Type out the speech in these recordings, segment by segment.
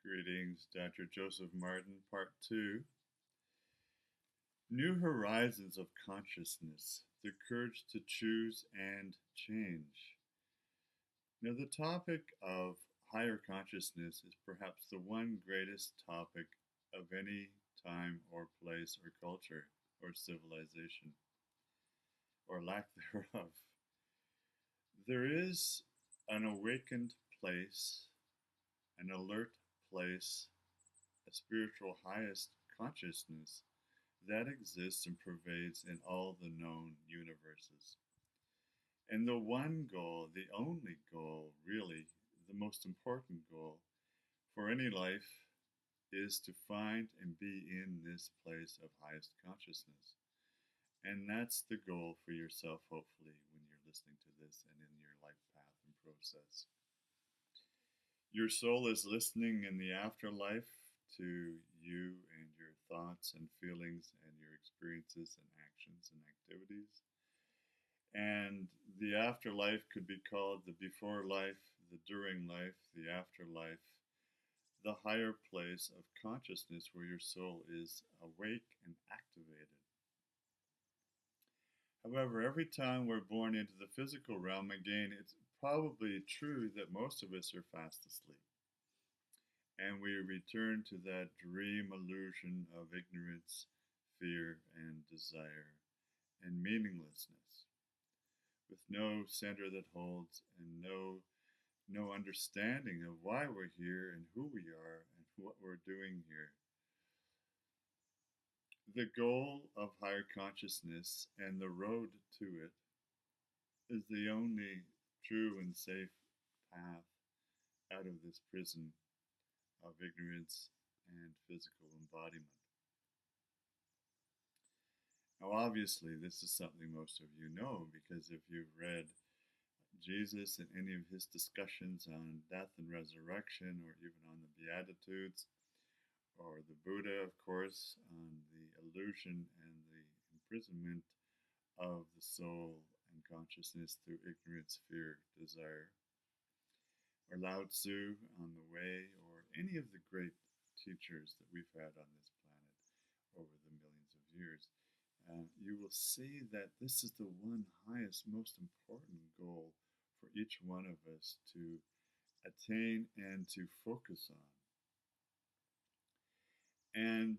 Greetings, Dr. Joseph Martin, Part 2. New Horizons of Consciousness, the Courage to Choose and Change. Now, the topic of higher consciousness is perhaps the one greatest topic of any time or place or culture or civilization, or lack thereof. There is an awakened place, an alert place, a spiritual highest consciousness that exists and pervades in all the known universes. And the one goal, the only goal, really, the most important goal for any life is to find and be in this place of highest consciousness. And that's the goal for yourself, hopefully, when you're listening to this and in your life path and process. Your soul is listening in the afterlife to you and your thoughts and feelings and your experiences and actions and activities. And the afterlife could be called the before life, the during life, the afterlife, the higher place of consciousness where your soul is awake and activated. However, every time we're born into the physical realm, again, it's probably true that most of us are fast asleep. And we return to that dream illusion of ignorance, fear, and desire, and meaninglessness, with no center that holds and no understanding of why we're here and who we are and what we're doing here. The goal of higher consciousness and the road to it is the only true and safe path out of this prison of ignorance and physical embodiment. Now, obviously, this is something most of you know, because if you've read Jesus and any of his discussions on death and resurrection, or even on the Beatitudes, or the Buddha, of course, on the illusion and the imprisonment of the soul and consciousness through ignorance, fear, desire, or Lao Tzu on the way, or any of the great teachers that we've had on this planet over the millions of years, you will see that this is the one highest, most important goal for each one of us to attain and to focus on. And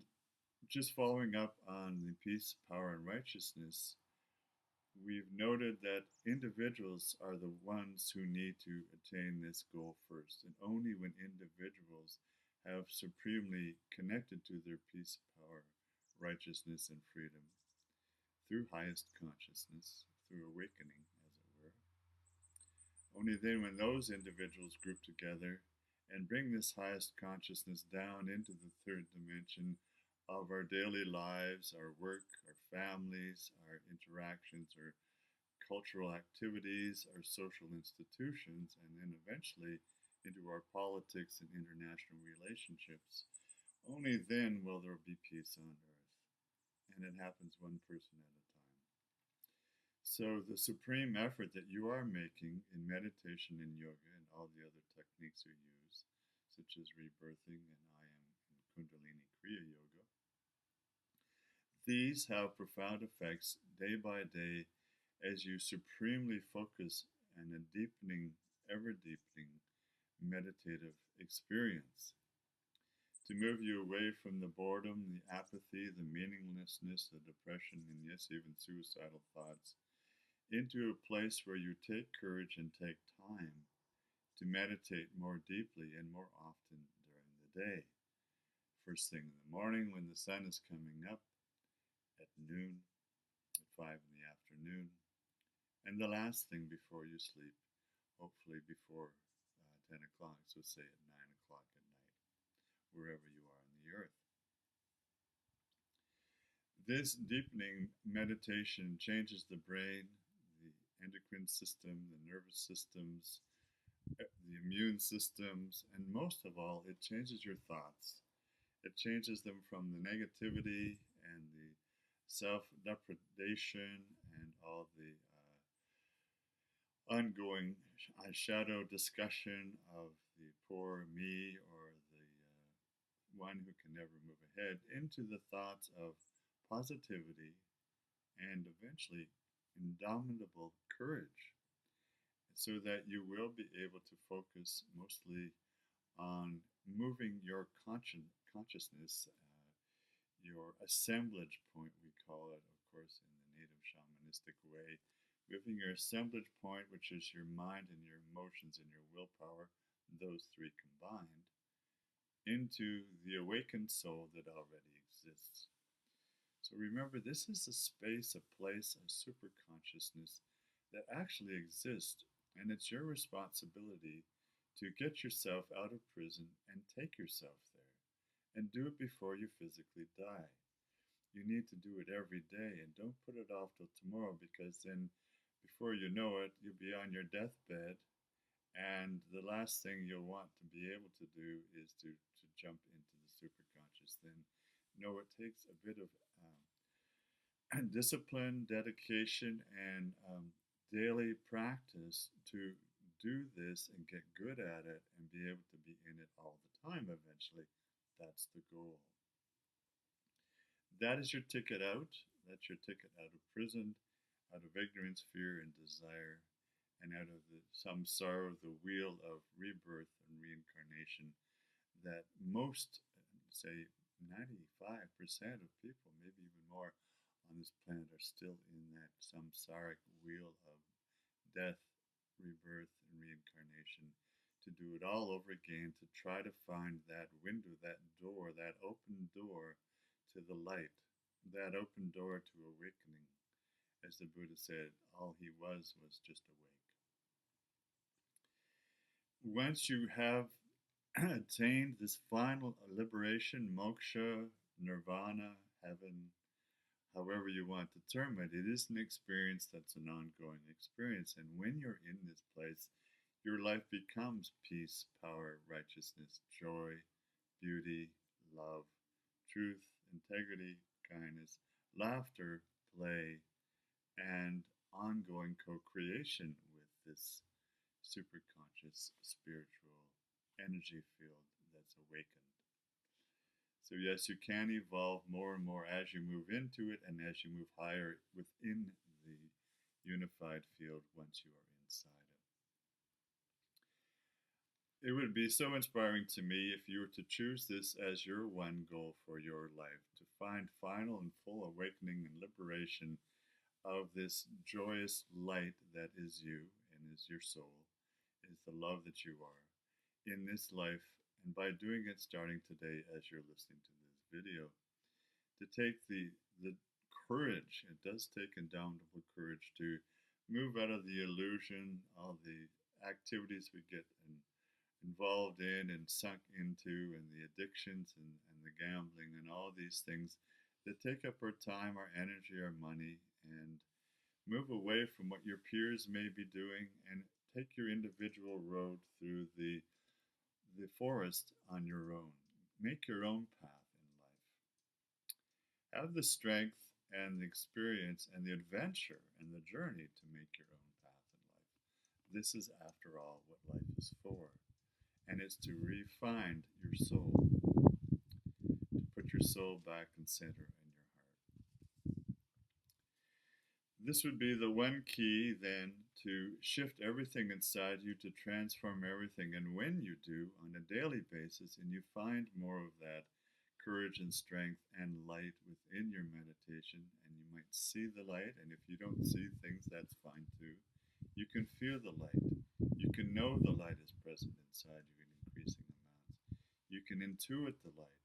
just following up on the peace, power, and righteousness, we've noted that individuals are the ones who need to attain this goal first. And only when individuals have supremely connected to their peace, power, righteousness, and freedom through highest consciousness, through awakening, as it were. Only then, when those individuals group together and bring this highest consciousness down into the third dimension of our daily lives, our work, our families, our interactions, our cultural activities, our social institutions, and then eventually into our politics and international relationships, only then will there be peace on earth. And it happens one person at a time. So the supreme effort that you are making in meditation and yoga and all the other techniques you use, such as rebirthing and I am and Kundalini Kriya Yoga, these have profound effects day by day as you supremely focus on a deepening, ever deepening meditative experience, to move you away from the boredom, the apathy, the meaninglessness, the depression, and yes, even suicidal thoughts, into a place where you take courage and take time to meditate more deeply and more often during the day. First thing in the morning when the sun is coming up, at noon, at 5 in the afternoon, and the last thing before you sleep, hopefully before 10 o'clock, so say at 9 o'clock at night, wherever you are on the earth. This deepening meditation changes the brain, the endocrine system, the nervous systems, the immune systems, and most of all, it changes your thoughts. It changes them from the negativity and the self-depredation and all the ongoing shadow discussion of the poor me or the one who can never move ahead, into the thoughts of positivity and eventually indomitable courage, so that you will be able to focus mostly on moving your consciousness, your assemblage point, we call it, of course, in the native shamanistic way, moving your assemblage point, which is your mind and your emotions and your willpower, those three combined, into the awakened soul that already exists. So remember, this is a space, a place, a superconsciousness that actually exists, and it's your responsibility to get yourself out of prison and take yourself there, and do it before you physically die. You need to do it every day, and don't put it off till tomorrow, because then before you know it, you'll be on your deathbed, and the last thing you'll want to be able to do is to jump into the superconscious. Then, no, it takes a bit of discipline, dedication, and daily practice to do this and get good at it and be able to be in it all the time eventually. That's the goal. That is your ticket out. That's your ticket out of prison, out of ignorance, fear, and desire, and out of the samsara, the wheel of rebirth and reincarnation that most, say 95% of people, maybe even more, on this planet are still in that samsaric wheel of death, rebirth, and reincarnation, to do it all over again, to try to find that window, that door, that open door to the light, that open door to awakening. As the Buddha said, all he was just awake. Once you have attained this final liberation, moksha, nirvana, heaven, however you want to term it, it is an experience that's an ongoing experience. And when you're in this place, your life becomes peace, power, righteousness, joy, beauty, love, truth, integrity, kindness, laughter, play, and ongoing co-creation with this superconscious spiritual energy field that's awakened. So yes, you can evolve more and more as you move into it and as you move higher within the unified field once you are inside it. It would be so inspiring to me if you were to choose this as your one goal for your life, to find final and full awakening and liberation of this joyous light that is you and is your soul, is the love that you are in this life, and by doing it starting today as you're listening to this video, to take the courage, it does take indomitable courage to move out of the illusion, all the activities we get involved in and sunk into, and the addictions and the gambling and all these things that take up our time, our energy, our money, and move away from what your peers may be doing and take your individual road through the forest on your own. Make your own path in life. Have the strength and the experience and the adventure and the journey to make your own path in life. This is, after all, what life is for. And it's to refine your soul, to put your soul back in center in your heart. This would be the one key then to shift everything inside you, to transform everything. And when you do on a daily basis and you find more of that courage and strength and light within your meditation, and you might see the light, and if you don't see things, that's fine too. You can feel the light. You can know the light is present inside you in increasing amounts. You can intuit the light.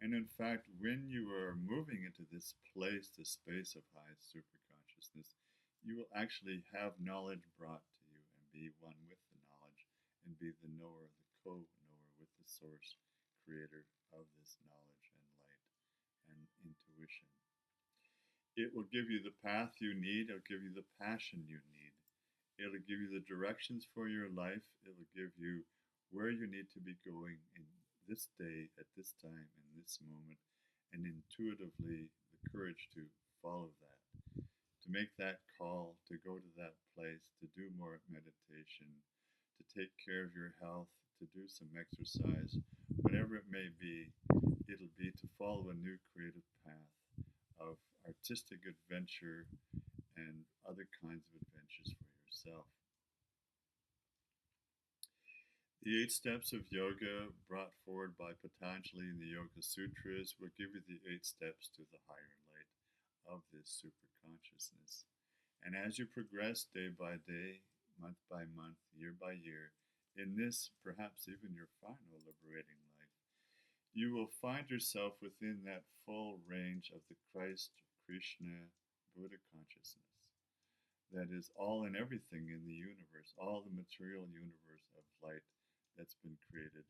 And in fact, when you are moving into this place, this space of high superconsciousness, you will actually have knowledge brought to you and be one with the knowledge and be the knower, the co-knower with the source creator of this knowledge and light and intuition. It will give you the path you need. It'll give you the passion you need. It'll give you the directions for your life. It'll give you where you need to be going in this day, at this time, in this moment, and intuitively the courage to follow that, to make that call, to go to that place, to do more meditation, to take care of your health, to do some exercise, whatever it may be, it'll be to follow a new creative path of artistic adventure and other kinds of adventures for yourself. The 8 steps of yoga brought forward by Patanjali in the Yoga Sutras will give you the 8 steps to the higher light of this superconsciousness. And as you progress day by day, month by month, year by year, in this, perhaps even your final liberating life, you will find yourself within that full range of the Christ, Krishna, Buddha consciousness. That is all and everything in the universe, all the material universe of light that's been created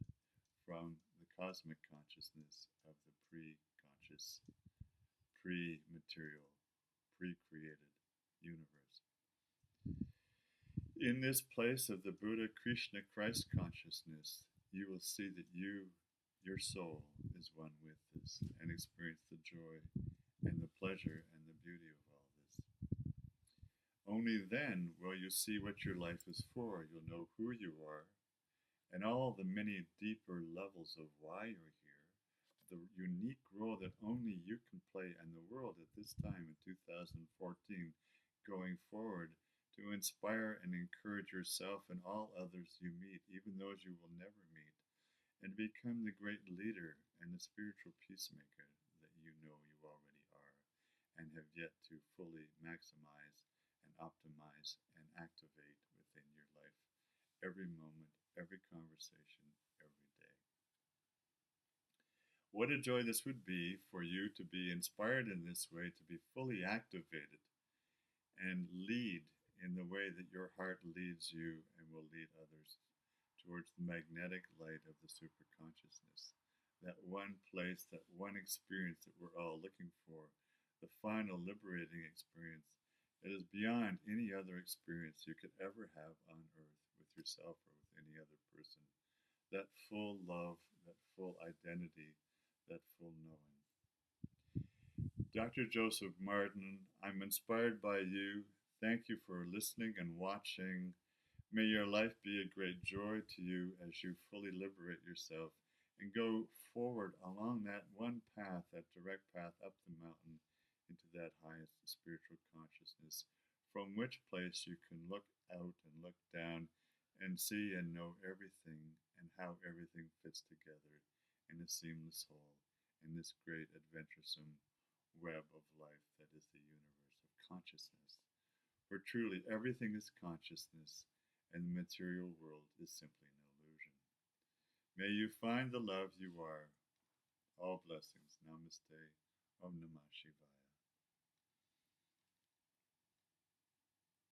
from the cosmic consciousness of the pre-conscious, pre-material, pre-created universe. In this place of the Buddha, Krishna, Christ consciousness, you will see that your soul, is one with this and experience the joy and the pleasure and the beauty of all this. Only then will you see what your life is for. You'll know who you are and all the many deeper levels of why you're here, the unique role that only you can play in the world at this time in 2014 going forward to inspire and encourage yourself and all others you meet, even those you will never meet, and become the great leader and the spiritual peacemaker that you know you already are and have yet to fully maximize and optimize and activate within your life every moment, every conversation, every day. What a joy this would be for you to be inspired in this way, to be fully activated and lead in the way that your heart leads you and will lead others towards the magnetic light of the superconsciousness. That one place, that one experience that we're all looking for, the final liberating experience that is beyond any other experience you could ever have on earth with yourself or with any other person. That full love, that full identity, that full knowing. Dr. Joseph Martin, I'm inspired by you. Thank you for listening and watching. May your life be a great joy to you as you fully liberate yourself and go forward along that one path, that direct path up the mountain into that highest spiritual consciousness, from which place you can look out and look down and see and know everything and how everything fits together in a seamless whole in this great adventuresome web of life that is the universe of consciousness. For truly everything is consciousness, and the material world is simply an illusion. May you find the love you are. All blessings. Namaste. Om Namah Shivaya.